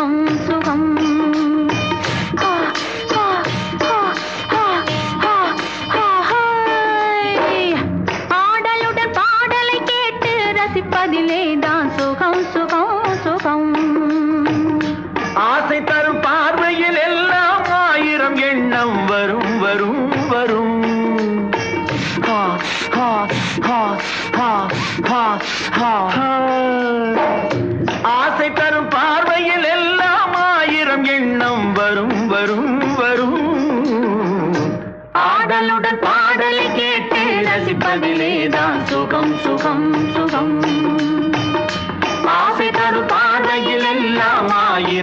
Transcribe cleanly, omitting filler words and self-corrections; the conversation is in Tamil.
சுகம் சுகம். ஆடலுடன் பாடலை கேட்டு ரசிப்பதிலேதான் சுகம் சுகம் சுகம். ஆசை தரும் பார்வையில் எல்லாம் ஆயிரம் எண்ணம் வரும் வரும் வரும். ஆசை தரும் பார்வையில் எல்லாம் ஆயிரம் எண்ணம் வரும் வரும் வரும். ஆடலுடன் பாடலை கேட்டு ரசிப்பதிலேதான் சுகம் சுகம் சுகம்.